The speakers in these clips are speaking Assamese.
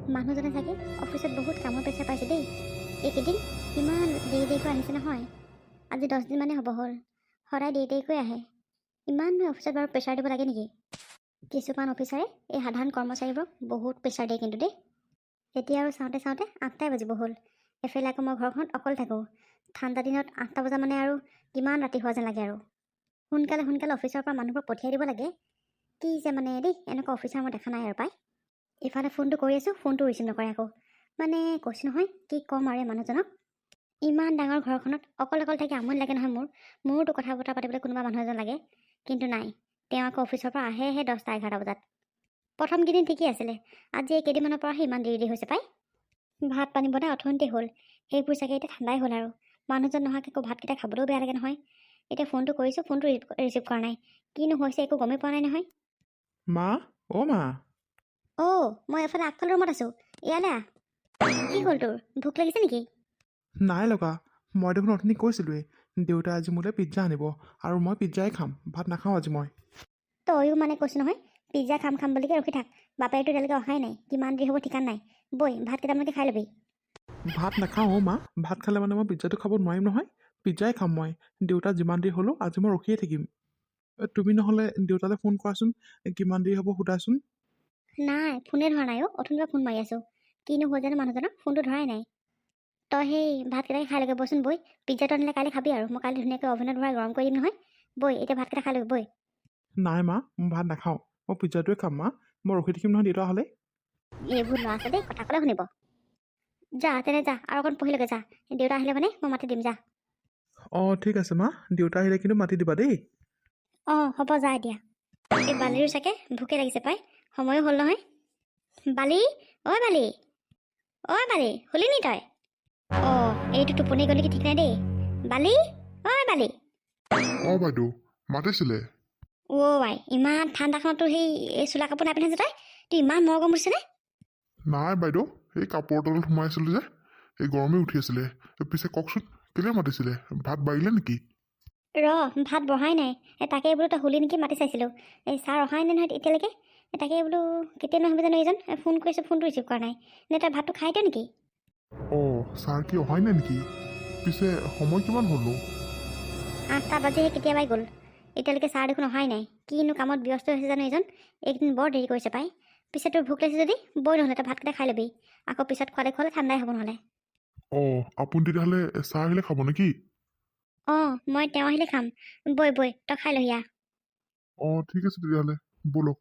মানুহজনে চাগে অফিচত বহুত কামৰ প্ৰেছাৰ পাইছে দেই। এইকেইদিন ইমান দেৰিকৈ আহিছে নহয়। আজি 10 দিন মানে হ'ব হ'ল। সদায় দেৰিকৈ আহে। ইমাননো অফিচত বাৰু প্ৰেছাৰ দিব লাগে নেকি? কিছুমান অফিচাৰে এই সাধাৰণ কৰ্মচাৰীবোৰক বহুত প্ৰেছাৰ দিয়ে কিন্তু দেই। এতিয়া আৰু চাওঁতে 8টাই বাজিব হ'ল। এফালে আকৌ মই ঘৰখনত অকল থাকোঁ। ঠাণ্ডা দিনত 8টা বজা মানে আৰু কিমান ৰাতি হোৱা যেন লাগে আৰু। সোনকালে অফিচৰ পৰা মানুহবোৰ পঠিয়াই দিব লাগে। কি যে মানে দেই, এনেকুৱা অফিচাৰ মই দেখা নাই আৰু পাই। ইফালে ফোনটো কৰি আছোঁ, ফোনটো ৰিচিভ নকৰে আকৌ। মানে কৈছোঁ নহয়, কি ক'ম আৰু এই মানুহজনক। ইমান ডাঙৰ ঘৰখনত অকল থাকি আমনি লাগে নহয় মোৰতো কথা বতৰা পাতিবলৈ কোনোবা মানুহ এজন লাগে। কিন্তু নাই, তেওঁ আকৌ অফিচৰ পৰা আহেহে 10টা 11টা বজাত। প্ৰথম কেইদিন ঠিকেই আছিলে, আজি এই কেইদিনমানৰ পৰাহে ইমান দেৰি হৈছে পাই। ভাত পানী বনাই অথনিতে হ'ল, সেইবোৰ চাগে এতিয়া ঠাণ্ডাই হ'ল আৰু। মানুহজন নহাকৈ আকৌ ভাতকেইটা খাবলৈও বেয়া লাগে নহয়। এতিয়া ফোনটো কৰিছোঁ, ফোনটো ৰিচিভ কৰা নাই। কিনো হৈছে একো গমেই পোৱা নাই নহয়। মা, অ' মা। মই এফালে আগফাল ৰুমত আছোঁ, ইয়ালৈ আহ। কি হ'ল তোৰ, ভোক লাগিছে নেকি? নাই লগা। মই দেখোন অথনি কৈছিলোঁৱেই, দেউতাই আজি মোলৈ পিজ্জা আনিব আৰু মই পিজ্জাই খাম। ভাত নাখাওঁ আজি মই। তয়ো মানে কৈছোঁ নহয়, পিজ্জা খাম বুলিকে ৰখি থাক। বাপেৰটো এতিয়ালৈকে অহাই নাই, কিমান দেৰি হ'ব ঠিকান নাই। বৈ ভাত কেইটামানকে খাই ল'বি। ভাত নাখাওঁ অ' মা। ভাত খালে মানে মই পিজ্জাটো খাব নোৱাৰিম নহয়। পিজ্জাই খাম মই। দেউতা যিমান দেৰি হ'লেও আজি মই ৰখিয়ে থাকিম। তুমি নহ'লে দেউতালৈ ফোন কৰাচোন, কিমান দেৰি হ'ব সোধাচোন। নাই, ফোনে ধৰা নাই অথনিৰ পৰা ফোন মাৰি আছোঁ। কিনো হৈ জানো মানুহজনক, ফোনটো ধৰাই নাই। তই সেই ভাতকেইটাকে খাই লগে বচোন বৈ। পিজ্জাটো আনিলে কাইলৈ খাবি আৰু। মই কাইলৈ ধুনীয়াকৈ অভেনত ভৰাই গৰম কৰি দিম নহয়। বৈ এতিয়া ভাতকেইটা খাই লগে বৈ। নাই মা, মই ভাত নাখাওঁ। মই পিজ্জাটোৱে খাম মা। মই ৰখি থাকিম নহয় দেউতা হ'লে। এইবোৰ ল'ৰা আছে দেই, কথা ক'লে শুনিব। যা তেনে যা, আৰু অকণ পঢ়িলগে যা। দেউতা আহিলে মানে মই মাতি দিম যা। অঁ ঠিক আছে মা, দেউতা আহিলে কিন্তু মাতি দিবা দেই। হ'ব যা এতিয়া। এই বালিৰো চাগে ভোকে লাগিছে পাই, সময়ো হ'ল নহয়। বালি, ঐ বালি, শুলি নি তই? এইটো টোপনি গ'ল নেকি ঠিক নাই দেই। বালি, ঐ বালি। বাইদেউ মাতিছিলে। আই, ইমান ঠাণ্ডাখনতো সেই চোলা কাপোৰ নাপিন্ধে যে তই ইমান মৰগম উঠিছেনে? নাই বাইদেউ, এই কাপোৰৰ তলত সোমাইছিলোঁ যে, এই গৰমেই উঠি আছিলে। পিছে কওকচোন, কেলে মাতিছিলে? ভাত বাঢ়িলে নেকি? ভাত বঢ়াই নাই। তাকে বোলো তই শুলি নেকি মাতি চাইছিলোঁ। এই ছাৰ অহাই নাই নহয় এতিয়ালৈকে। তাকে বোলো কেতিয়া নহ'ব জানো এইজন। ফোন কৰিছোঁ, ফোনটো ৰিচিভ কৰা নাই। নে তই ভাতটো খাই দিয় নেকি? ছাৰ কি অহাই নাই নেকি? পিছে সময় কিমান হ'লনো? 8টা বাজিহে কেতিয়াবাই গ'ল। এতিয়ালৈকে ছাৰ দেখোন অহাই নাই। কিনো কামত ব্যস্ত হৈছে জানো এইজন। এইকেইদিন বৰ দেৰি কৰিছে পাই। পিছে তোৰ ভোক লাগিছে যদি বৈ নহ'লে তই ভাতকেইটা খাই ল'বি। আকৌ পিছত খোৱালে ঠাণ্ডাই হ'ব নহ'লে। আপুনি তেতিয়াহ'লে চাহ আহিলে খাব নেকি? মই তেওঁ আহিলে খাম। বৈ তই খাই লহি আহ। ঠিক আছে তেতিয়াহ'লে, ব'লক।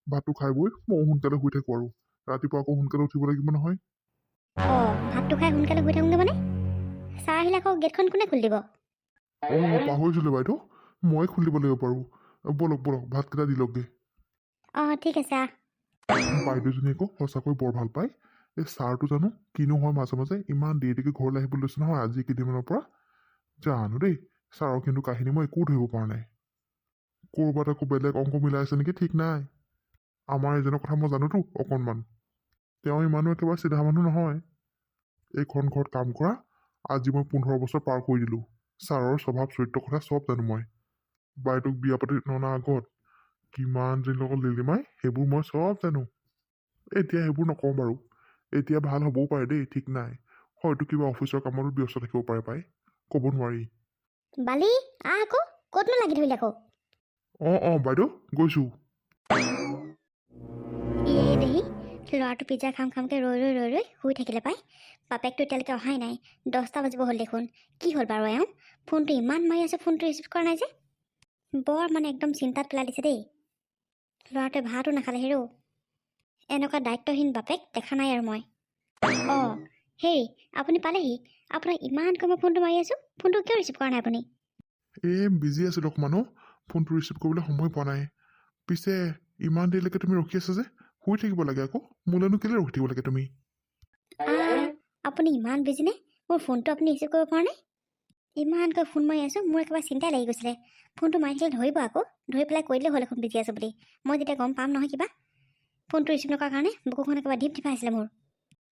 ভাতটো খাই বৈ ময়ো সোনকালে শুই থাকোঁ আৰু। ৰাতিপুৱা আকৌ সোনকালে উঠিব লাগিব নহয়। ভাতটো খাই সোনকালে শুই থাকোঁগৈ মানে? ছাৰ আহিলে আকৌ গেটখন কোনে খুলি দিব? পাহৰিছিলোঁ বাইদেউ, ময়ে খুলি দিব লাগিব বাৰু। ব'লক ভাতকেইটা দি লওকগৈ। ঠিক আছে আহ। বাইদেউজনী আকৌ সঁচাকৈ বৰ ভাল পায়। এই ছাৰটো জানো কিনো হয় মাজে মাজে ইমান দেৰিলৈকে ঘৰলৈ আহিব লৈছে নহয় আজি কেইদিনমানৰ পৰা। জানো দেই, ছাৰৰ কিন্তু কাহিনী মই একো ধৰিব পৰা নাই। ক'ৰবাত আকৌ বেলেগ অংক মিলাই আছে নেকি ঠিক নাই। আমাৰ এজনৰ কথা মই জানোতো অকণমান। তেওঁ ইমানো একেবাৰে চিধা মানুহ নহয়। এইখন ঘৰত কাম কৰা আজি মই 15 বছৰ পাৰ কৰি দিলোঁ। ছাৰৰ স্বভাৱ চৰিত্ৰৰ কথা চব জানো মই। বাইদেউক বিয়া পাতি ননাৰ আগত কিমান জনীৰ লগত লিলিমাই সেইবোৰ মই চব জানো। এতিয়া সেইবোৰ নকওঁ বাৰু। এতিয়া ভাল হ'বও পাৰে দেই, ঠিক নাই। হয়তো কিবা অফিচৰ কামতো ব্যস্ত থাকিব পাৰে পাই, ক'ব নোৱাৰি। বালি, আহ আকৌ। ক'তনো লাগি ধৰিলে আকৌ? বাইদেউ গৈছোঁ। দেহি ল'ৰাটো পিজ্জা খামকৈ ৰৈ শুই থাকিলে পাই। বাপেকটো এতিয়ালৈকে অহাই নাই। 10টা বাজিব হ'ল দেখোন। কি হ'ল বাৰু ফোনটো ইমান মাৰি আছে, ফোনটো ৰিচিভ কৰা নাই যে। বৰ মানে একদম চিন্তাত পেলাই দিছে দেই। ল'ৰাটোৱে ভাতো নাখালে হেৰৌ। এনেকুৱা দায়িত্বহীন বাপেক দেখা নাই আৰু মই। হেৰি, আপুনি পালেহি? আপোনাক ইমানকৈ মই ফোনটো মাৰি আছোঁ, ফোনটো কিয় ৰিচিভ কৰা নাই আপুনি? বিজি আছিলোঁ অকণমান। ফোনটো ৰিচিভ কৰিবলৈ সময় পোৱা নাই। পিছে ইমান দেৰিলৈকে তুমি ৰখি আছা যে, শুই থাকিব লাগে আকৌ। মোলৈনো কেলৈ ৰখি থাকিব লাগে তুমি? আপুনি ইমান বিজি নে? মোৰ ফোনটো আপুনি ৰিচিভ কৰিব পৰা নাই? ইমানকৈ ফোন মাৰি আছোঁ, মোৰ একেবাৰে চিন্তাই লাগি গৈছিলে। ফোনটো মাৰি থাকিলে ধৰিব আকৌ। ধৰি পেলাই কৈ দিলে হ'ল এখন বিজি আছোঁ বুলি। মই যেতিয়া গম পাম নহয় কিবা। ফোনটো ৰিচিভ নকৰাৰ কাৰণে বুকুখন একেবাৰে ঢিপঢিপাই আছিলে মোৰ।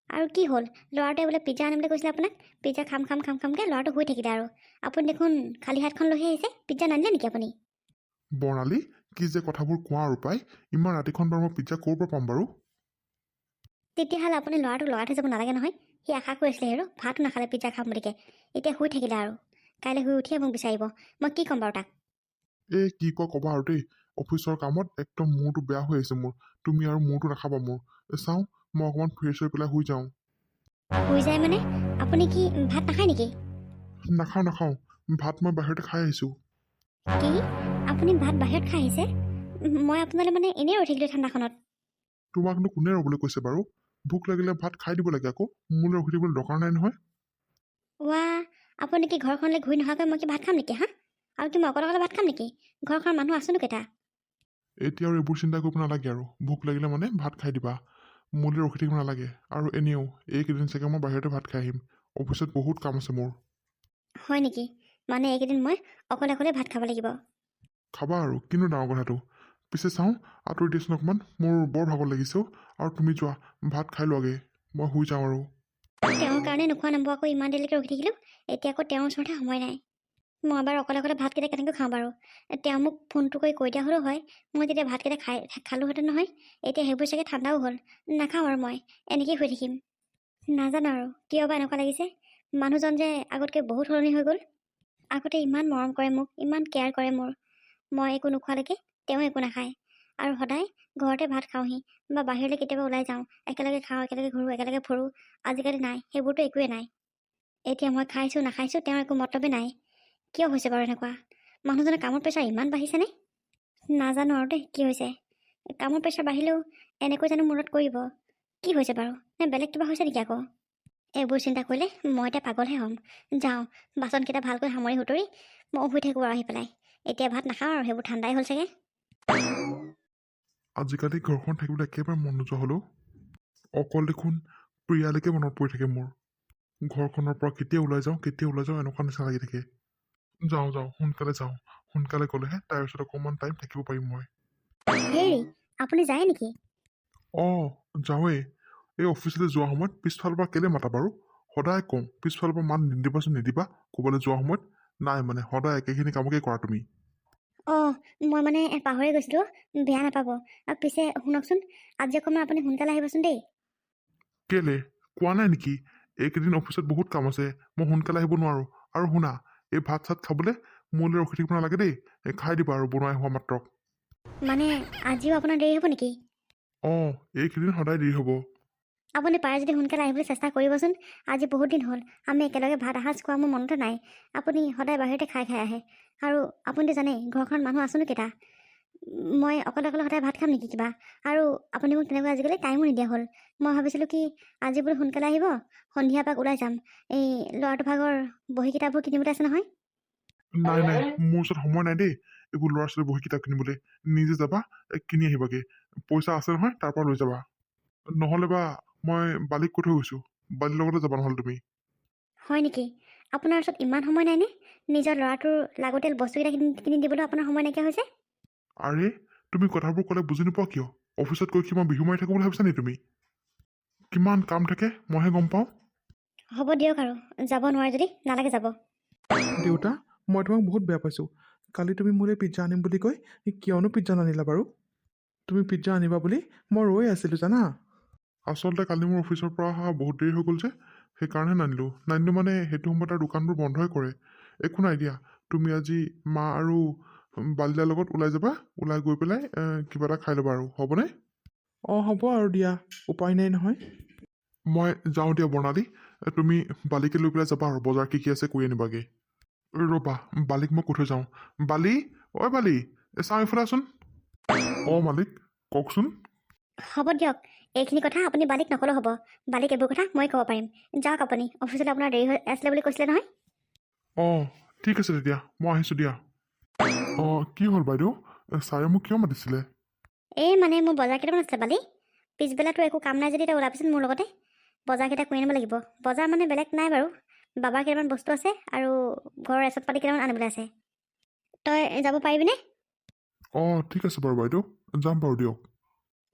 আৰু কি হ'ল? ল'ৰাটোৱে বোলে পিজ্জা আনিবলৈ কৈছিলে আপোনাক। পিজ্জা খামকৈ ল'ৰাটো শুই থাকিলে আৰু। আপুনি দেখোন খালী হাতখন লৈহে আহিছে। পিজ্জা নানিলে নেকি আপুনি? বৰ্ণালী, কি যে কথাবোৰ কোৱা আৰু পাই। ইমান ৰাতিখন বাৰু মই পিজ্জা ক'ৰ পৰা পাম বাৰু? তেতিয়াহ'লে আপুনি ল'ৰাটোক লগাই থৈ যাব নালাগে নহয়। সি আশা কৰি আছিলে আৰু ভাতো নাখালে পিজ্জা খাম বুলিকে। এতিয়া শুই থাকিলে আৰু কাইলৈ শুই উঠিয়ে মোক বিচাৰিব। মই কি ক'ম বাৰু তাক? এই কি কয় ক'বা আৰু দেই। অফিচৰ কামত একদম মূৰটো বেয়া হৈ আহিছে মোৰ। তুমি আৰু মূৰটো নাখাবা মোৰ। চাওঁ মই অকণমান ফ্ৰেছ হৈ পেলাই শুই যাওঁ। শুই যায় মানে আপুনি কি ভাত নাখায় নেকি? নাখাওঁ। ভাত মই বাহিৰতে খাই আহিছোঁ। কি আপুনি ভাত বাহিৰত খাই আহিছে? মই আপোনালৈ মানে এনেই ৰৈ থাকিলোঁ ঠাণ্ডাখনত। তোমাকনো কোনে ৰ'বলৈ কৈছে বাৰু? ভোক লাগিলে ভাত খাই দিব লাগে আকৌ। মোলৈ ৰখি থাকিবলৈ দৰকাৰ নাই নহয়। ৱা, আপুনি কি ঘৰখনলৈ ঘূৰি নহাকৈ মই কি ভাত খাম নেকি? হা, আৰু কি মই অকলে ভাত খাম নেকি? ঘৰখনৰ মানুহ আছোনো কেইটা? এতিয়া আৰু এইবোৰ চিন্তা কৰিব নালাগে আৰু। ভোক লাগিলে মানে ভাত খাই দিবা। মোলৈ ৰখি থাকিব নালাগে। আৰু এনেও এইকেইদিন চাগে মই বাহিৰতে ভাত খাই আহিম। অফিচত বহুত কাম আছে মোৰ। হয় নেকি? মানে এইকেইদিন মই অকলে ভাত খাব লাগিব। খাবা আৰু কিনো ডাঙৰ কথাটো। পিছে চাওঁ আঁতৰি দিয়াচোন অকণমান। মোৰ বৰ ভাগৰ লাগিছে। আৰু তুমি যোৱা ভাত খাই লোৱাগে। মই শুই যাওঁ আৰু। তেওঁৰ কাৰণে নোখোৱা নবোৱাকৈ ইমান দেৰিলৈকে ৰখি থাকিলোঁ। এতিয়া আকৌ তেওঁৰ ওচৰতহে সময় নাই। মই বাৰু অকলে ভাতকেইটা কেনেকৈ খাওঁ বাৰু? তেওঁ মোক ফোনটো কৰি কৈ দিয়া হ'লেও হয়। মই তেতিয়া ভাতকেইটা খালোহেঁতেন নহয়। এতিয়া সেইবোৰ চাগে ঠাণ্ডাও হ'ল। নাখাওঁ আৰু মই এনেকেই শুই থাকিম। নাজানো আৰু কিয় বা এনেকুৱা লাগিছে। মানুহজন যে আগতকৈ বহুত সলনি হৈ গ'ল। আগতে ইমান মৰম কৰে মোক, ইমান কেয়াৰ কৰে মোৰ। মই একো নোখোৱালৈকে তেওঁ একো নাখায়। আৰু সদায় ঘৰতে ভাত খাওঁহি বা বাহিৰলৈ কেতিয়াবা ওলাই যাওঁ, একেলগে খাওঁ, একেলগে ঘূৰোঁ, একেলগে ফুৰোঁ। আজিকালি নাই, সেইবোৰতো একোৱেই নাই। এতিয়া মই খাইছোঁ নাখাইছোঁ তেওঁৰ একো মতলবেই নাই। কিয় হৈছে বাৰু এনেকুৱা? মানুহজনৰ কামৰ প্ৰেছাৰ ইমান বাঢ়িছেনে? নাজানো আৰু দেই কি হৈছে। কামৰ প্ৰেছাৰ বাঢ়িলেও এনেকৈ জানো মূৰত কৰিব? কি হৈছে বাৰু? নে বেলেগ কিবা হৈছে নেকি আকৌ? এইবোৰ চিন্তা কৰিলে মই এতিয়া পাগলহে হ'ম। যাওঁ বাচনকেইটা ভালকৈ সামৰি সুতৰি মই শুই থাকোঁ আৰু আহি পেলাই। এতিয়া ভাত নাখাওঁ আৰু সেইবোৰ ঠাণ্ডাই হ'ল চাগে। আজিকালি ঘৰখন থাকিবলৈ একেবাৰে মন নোযোৱা হ'লেও। অকল দেখোন প্ৰিয়ালৈকে মনত পৰি থাকে মোৰ। ঘৰখনৰ পৰা কেতিয়া ওলাই যাওঁ এনেকুৱা নিচিনা লাগি থাকে। যাওঁ সোনকালে যাওঁ। সোনকালে গ'লেহে তাৰ পিছত অকণমান টাইম থাকিব পাৰিম মই। হেৰি, আপুনি যায় নেকি? অঁ যাওঁৱেই। এই অফিচলৈ যোৱা সময়ত পিছফালৰ পৰা কেলৈ মাতা বাৰু? সদায় কওঁ পিছফালৰ পৰা মাত নিদিবা ক'বলৈ যোৱা সময়ত। নাই মানে সদায় একেখিনি কামকে কৰা তুমি। অঁ, মই মানে পাহৰি গৈছিলোঁ। বেয়া নাপাব। আৰু পিছে শুনকচোন, আজি অকণমান আপুনি সোনকালে আহিবচোন দেই। কেলে কোৱা নাই নেকি? এইকেইদিন অফিচত বহুত কাম আছে, মই সোনকালে আহিব নোৱাৰোঁ। আৰু শুনা, এই ভাত চাত খাবলৈ মোলৈ ৰখি থাকিব নালাগে দেই। খাই দিবা আৰু বনাই হোৱা মাত্ৰক। মানে আজিও আপোনাৰ দেৰি হ'ব নেকি? অঁ এইকেইদিন সদায় দেৰি হ'ব। আপুনি পাৰে যদি সোনকালে আহিবলৈ চেষ্টা কৰিবচোন। আজি বহুত দিন হ'ল আমি একেলগে ভাত এসাঁজ খোৱা মোৰ মনতে নাই। আপুনি সদায় বাহিৰতে খাই আহে। আৰু আপুনিতো জানেই ঘৰখনত মানুহ আছোনো কেইটা। মই অকলে সদায় ভাত খাম নেকি কিবা? আৰু আপুনি মোক তেনেকৈ আজিকালি টাইমো নিদিয়া হ'ল। মই ভাবিছিলোঁ কি আজি বোলো সোনকালে আহিব, সন্ধিয়া এপাক ওলাই যাম। এই ল'ৰাটোৰ ভাগৰ বহী কিতাপবোৰ কিনিবলৈ আছে নহয়। নাই মোৰ ওচৰত সময় নাই দেই এইবোৰ ল'ৰা ছোৱালী বহি কিতাপ কিনিবলৈ। নিজে যাবা কিনি আহিবাগে। পইচা আছে নহয় তাৰ পৰা লৈ যাবা। নহ'লে বা মই বালিক কৈ থৈ গৈছোঁ, বালিৰ লগতে যাবা নহ'লে তুমি। হয় নেকি? আপোনাৰ ওচৰত ইমান সময় নাইনে? নিজৰ ল'ৰাটোৰ লাগতিয়াল বস্তুকেইটা কিনি দিবলৈ আপোনাৰ সময় নাইকিয়া হৈছে? আৰে তুমি কথাবোৰ ক'লে বুজি নোপোৱা কিয়? অফিচত গৈ কি মই বিহু মাৰি থাকোঁ বুলি ভাবিছা নেকি তুমি? কিমান কাম থাকে মইহে গম পাওঁ। হ'ব দিয়ক আৰু, যাব নোৱাৰে যদি নালাগে যাব। দেউতা, মই তোমাক বহুত বেয়া পাইছোঁ। কালি তুমি মোলৈ পিজ্জা আনিম বুলি কৈ কিয়নো পিজ্জা নানিলা বাৰু? তুমি পিজ্জা আনিবা বুলি মই ৰৈ আছিলোঁ জানা। আচলতে কালি মোৰ অফিচৰ পৰা অহা বহুত দেৰি হৈ গ'ল যে, সেইকাৰণে নানিলোঁ মানে সেইটো সময়ত তাৰ দোকানবোৰ বন্ধই কৰে। একো নাই দিয়া, তুমি আজি মা আৰু বালিদাৰ লগত ওলাই যাবা। ওলাই গৈ পেলাই কিবা এটা খাই ল'বা আৰু হ'বনে? অঁ হ'ব আৰু দিয়া, উপায় নাই নহয়। মই যাওঁ দিয়া বৰ্ণালী। তুমি বালিকে লৈ পেলাই যাবা আৰু বজাৰ কি আছে কৰি আনিবাগে। ৰ'বা বালিক মই কৈ থৈ যাওঁ। বালি, ঐ বালি, চাওঁ এইফালে আছোন। অঁ মালিক কওকচোন। হ'ব দিয়ক, এইখিনি কথা আপুনি বালিক নকলেও হ'ব। বালিক এইবোৰ কথা মই ক'ব পাৰিম। যাওক আপুনি, অফিচলৈ আপোনাৰ দেৰি হৈ আছিলে বুলি কৈছিলে নহয়। অঁ ঠিক আছে তেতিয়া, মই আহিছোঁ দিয়া। অঁ কি হ'ল বাইদেউ? ছাৰে মোক কিয় মাতিছিলে? এই মানে মোৰ বজাৰ কেইটামান আছিলে বালি। পিছবেলাতো একো কাম নাই যদি তই ওলাবিচোন মোৰ লগতে। বজাৰকেইটা কৰি আনিব লাগিব। বজাৰ মানে বেলেগ নাই বাৰু, বাবাৰ কেইটামান বস্তু আছে আৰু ঘৰৰ ৰেচন পাতি কেইটামান আনিবলৈ আছে। তই যাব পাৰিবিনে? অঁ ঠিক আছে বাৰু বাইদেউ, যাম বাৰু দিয়ক।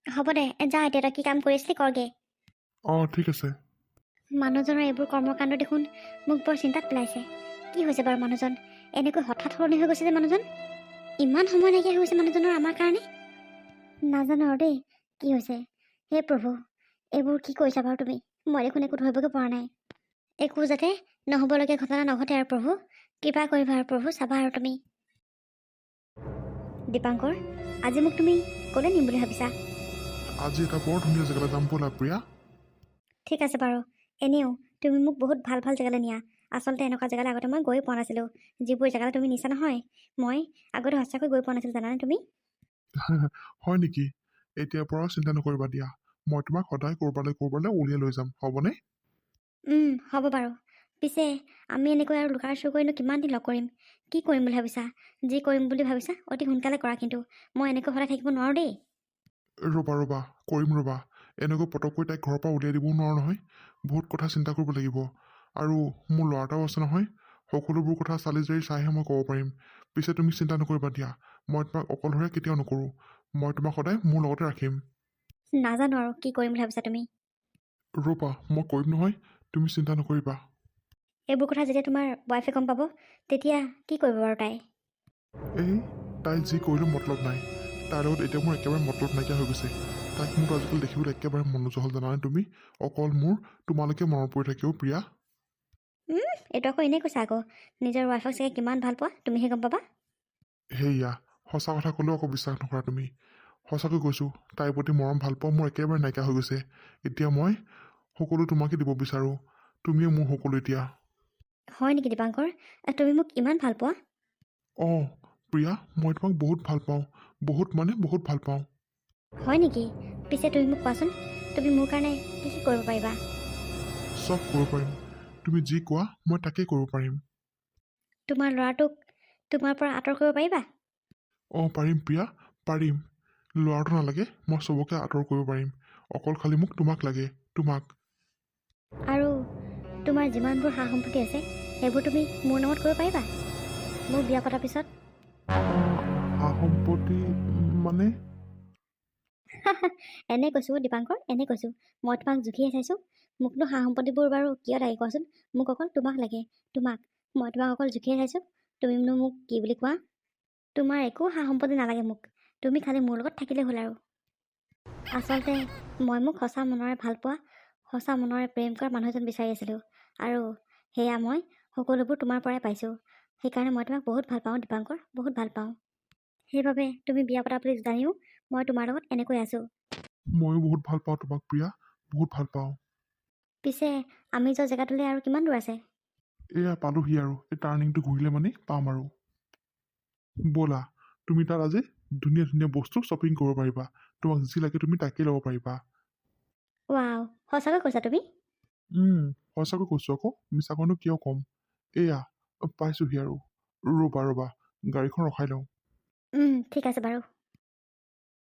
হ'ব দে, যা এতিয়া তই কি কাম কৰি আছিলি কৰগে। অঁ ঠিক আছে। মানুহজনৰ এইবোৰ কৰ্মকাণ্ড দেখোন মোক বৰ চিন্তাত পেলাইছে। কি হৈছে বাৰু মানুহজন? এনেকৈ হঠাৎ সলনি হৈ গৈছে যে মানুহজন। ইমান সময় নাইকিয়া হৈ গৈছে মানুহজনৰ আমাৰ কাৰণে। নাজানো আৰু দেই কি হৈছে। হে প্ৰভু, এইবোৰ কি কৰিছা বাৰু তুমি? মই দেখোন একো ধৰিবগৈ পৰা নাই। একো যাতে নহ'বলগীয়া ঘটনা নঘটে আৰু প্ৰভু। কৃপা কৰিবা আৰু প্ৰভু, চাবা আৰু তুমি। দীপাংকৰ, আজি মোক তুমি ক'লৈ নিম বুলি ভাবিছা? আজি এটা বৰ ধুনীয়া জেগালৈ যাম ব'লা প্ৰিয়া। ঠিক আছে বাৰু। এনেও তুমি মোক বহুত ভাল ভাল জেগালৈ নিয়া। আচলতে এনেকুৱা জেগালৈ আগতে মই গৈ পোৱা নাছিলোঁ। যিবোৰ জেগালৈ তুমি নিছা নহয়, মই আগতে সঁচাকৈ গৈ পোৱা নাছিলোঁ, জানানে তুমি? হয় নেকি? এতিয়াৰ পৰা চিন্তা নকৰিবা দিয়া, মই তোমাক সদায় ক'ৰবালৈ উলিয়াই লৈ যাম, হ'বনে? হ'ব বাৰু। পিছে আমি এনেকৈ আৰু লুকাৰ চুৰ কৰিনো কিমান দিন লগ কৰিম? কি কৰিম বুলি ভাবিছা? যি কৰিম বুলি ভাবিছা অতি সোনকালে কৰা, কিন্তু মই এনেকৈ সদায় থাকিব নোৱাৰোঁ দেই। ৰ'বা কৰিম ৰ'বা। এনেকৈ পটককৈ তাইক ঘৰৰ পৰা উলিয়াই দিবও নোৱাৰো নহয়। বহুত কথা চিন্তা কৰিব লাগিব। আৰু মোৰ ল'ৰা এটাও আছে নহয়। সকলোবোৰ কথা চালি জাৰি চাইহে মই ক'ব পাৰিম। পিছে তুমি চিন্তা নকৰিবা দিয়া, মই তোমাক অকলশৰে কেতিয়াও নকৰোঁ। মই তোমাক সদায় মোৰ লগতে ৰাখিম। নাজানো আৰু কি কৰিম বুলি ভাবিছা তুমি। ৰ'বা, মই কৰিম নহয়, তুমি চিন্তা নকৰিবা। এইবোৰ কথা যেতিয়া তোমাৰ ৱাইফে গম পাব, তেতিয়া কি কৰিব বাৰু তাই? এই তাই যি কৰিলেও মতলব নাই। তাইৰ লগত এতিয়া মোৰ একেবাৰে মতলব নাইকিয়া হৈ গৈছে। তাইক মোৰ আজিকালি দেখিবলৈ একেবাৰে মন নোযোৱা হ'ল, জানানে তুমি? অকল মোৰ তোমালৈকে মনত পৰি থাকিব প্ৰিয়া। এইটো আকৌ এনেই কৈছা আকৌ। নিজৰ ৱাইফক চাগে কিমান ভাল পোৱা তুমিহে গম পাবা। সেয়া সঁচা কথা ক'লেও আকৌ বিশ্বাস নকৰা তুমি। সঁচাকৈ কৈছোঁ, তাইৰ প্ৰতি মৰম ভাল পোৱা মোৰ একেবাৰে নাইকিয়া হৈ গৈছে। এতিয়া মই সকলো তোমাকে দিব বিচাৰোঁ। তুমিয়ে মোৰ সকলো এতিয়া। হয় নেকি দীপাংকৰ? তুমি মোক ইমান ভাল পোৱা? অঁ প্ৰিয়া, মই তোমাক বহুত ভাল পাওঁ। বহুত মানে বহুত ভাল পাওঁ। হয় নেকি? পিছে তুমি মোক কোৱাচোন, তুমি মোৰ কাৰণে কি কি কৰিব পাৰিবা? চব কৰিব পাৰিম। তুমি যি কোৱা মই তাকেই কৰিব পাৰিম। তোমাৰ ল'ৰাটোক তোমাৰ পৰা আঁতৰ কৰিব পাৰিবা? অঁ পাৰিম প্ৰিয়া, পাৰিম। ল'ৰাটো নালাগে, মই চবকে আঁতৰ কৰিব পাৰিম। অকল খালি মোক তোমাক লাগে, তোমাক। আৰু তোমাৰ যিমানবোৰ সা সম্পত্তি আছে সেইবোৰ তুমি মোৰ নামত কৰিব পাৰিবা মোৰ বিয়া পতাৰ পিছত? সা সম্পত্তি মানে? এনে কৈছোঁ দীপাংকৰ, এনে কৈছোঁ। মই তোমাক জুখিয়ে চাইছোঁ। মোকনো সা সম্পত্তিবোৰ বাৰু কিয় লাগে কোৱাচোন? মোক অকল তোমাক লাগে, তোমাক। মই তোমাক অকল জুখিয়ে চাইছোঁ। তুমিনো মোক কি বুলি কোৱা? তোমাৰ একো সা সম্পত্তি নালাগে মোক। তুমি খালি মোৰ লগত থাকিলে হ'ল আৰু। আচলতে মই মোক সঁচা মনেৰে ভাল পোৱা, সঁচা মনেৰে প্ৰেম কৰা মানুহ এজন বিচাৰি আছিলোঁ। আৰু সেয়া মই সকলোবোৰ তোমাৰ পৰাই পাইছোঁ। সেইকাৰণে মই তোমাক বহুত ভাল পাওঁ দীপাংকৰ, বহুত ভাল পাওঁ। সেইবাবে তুমি বিয়া পতা বুলি জানিও মই তোমাৰ লগত এনেকৈ আছোঁ। ময়ো বহুত ভাল পাওঁ তোমাক প্ৰিয়া, বহুত ভাল পাওঁ। পিছে আমি যোৱা জেগাটোলৈ আৰু কিমান দূৰ আছে? এয়া পালোহি আৰু, এই টাৰ্ণিংটো ঘূৰিলে মানে পাম আৰু। ব'লা, তুমি তাত আজি ধুনীয়া ধুনীয়া বস্তু শ্বপিং কৰিব পাৰিবা। তোমাক যি লাগে তুমি তাকেই ল'ব পাৰিবা। ৱাও, সঁচাকৈ কৈছা তুমি? সঁচাকৈ কৈছোঁ আকৌ, মিছাকৈনো কিয় ক'ম। এয়া পাইছোহি আৰু। ৰ'বা গাড়ীখন ৰখাই লওঁ। ঠিক আছে বাৰু।